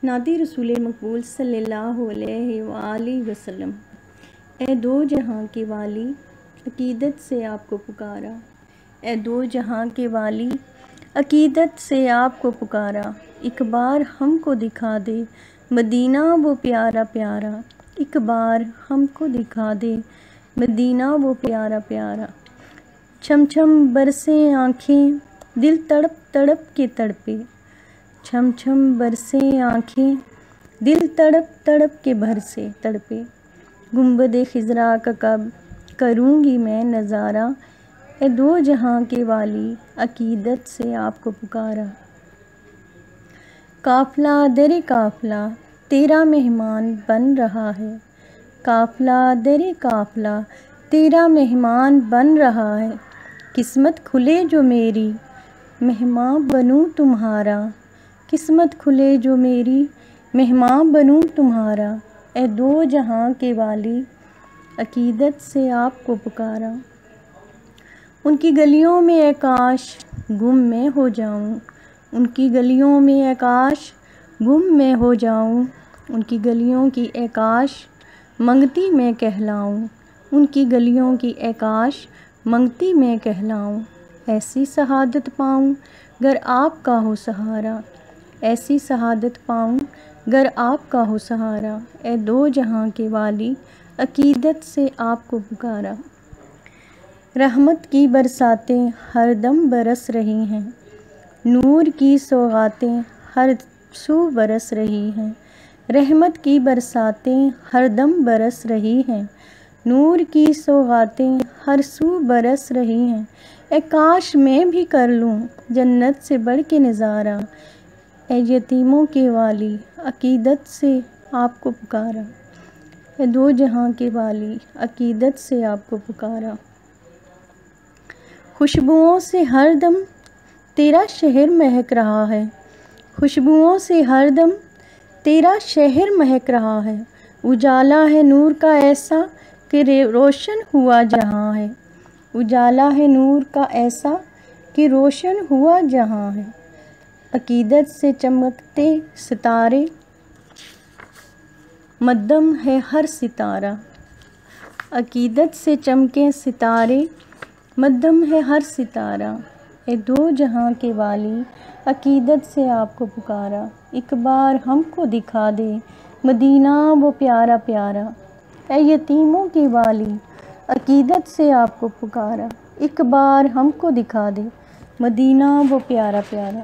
نعت رسول مقبول صلی اللہ علیہ وآلہ وسلم۔ اے دو جہاں کے والی، عقیدت سے آپ کو پکارا۔ اے دو جہاں کے والی، عقیدت سے آپ کو پکارا۔ ایک بار ہم کو دکھا دے مدینہ وہ پیارا پیارا۔ ایک بار ہم کو دکھا دے مدینہ وہ پیارا پیارا۔ چھم چھم برسیں آنکھیں، دل تڑپ تڑپ کے تڑپے۔ چھم چھم برسیں آنکھیں، دل تڑپ تڑپ کے بھر سے تڑپے۔ گنبد خضرا کا کب کروں گی میں نظارہ۔ اے دو جہاں کے والی، عقیدت سے آپ کو پکارا۔ قافلہ در قافلہ تیرا مہمان بن رہا ہے۔ قافلہ در قافلہ تیرا مہمان بن رہا ہے۔ قسمت کھلے جو میری، مہمان بنوں تمہارا۔ قسمت کھلے جو میری، مہمان بنوں تمہارا۔ اے دو جہاں کے والی، عقیدت سے آپ کو پکارا۔ ان کی گلیوں میں اے کاش گم میں ہو جاؤں۔ ان کی گلیوں میں اے کاش گم میں ہو جاؤں۔ ان کی گلیوں کی اے کاش منگتی میں کہلاؤں۔ ان کی گلیوں کی اے کاش منگتی میں کہلاؤں۔ ایسی سعادت پاؤں گر آپ کا ہو سہارا۔ ایسی سعادت پاؤں گر آپ کا ہو سہارا۔ اے دو جہاں کے والی، عقیدت سے آپ کو پکارا۔ رحمت کی برساتیں ہر دم برس رہی ہیں۔ نور کی سوغاتیں ہر سو برس رہی ہیں۔ رحمت کی برساتیں ہر دم برس رہی ہیں۔ نور کی سوغاتیں ہر سو برس رہی ہیں۔ اے کاش میں بھی کر لوں جنت سے بڑھ کے نظارہ۔ اے یتیموں کے والی، عقیدت سے آپ کو پکارا۔ اے دو جہاں کے والی، عقیدت سے آپ کو پکارا۔ خوشبوؤں سے ہر دم تیرا شہر مہک رہا ہے۔ خوشبوؤں سے ہر دم تیرا شہر مہک رہا ہے۔ اجالا ہے نور کا ایسا کہ روشن ہوا جہاں ہے۔ اجالا ہے نور کا ایسا کہ روشن ہوا جہاں ہے۔ عقیدت سے چمکتے ستارے مدھم ہے ہر ستارہ۔ عقیدت سے چمکے ستارے مدھم ہے ہر ستارہ۔ اے دو جہاں کے والی، عقیدت سے آپ کو پکارا۔ ایک بار ہم کو دکھا دے مدینہ وہ پیارا پیارا۔ اے یتیموں کے والی، عقیدت سے آپ کو پکارا۔ ایک بار ہم کو دکھا دے مدینہ وہ پیارا پیارا۔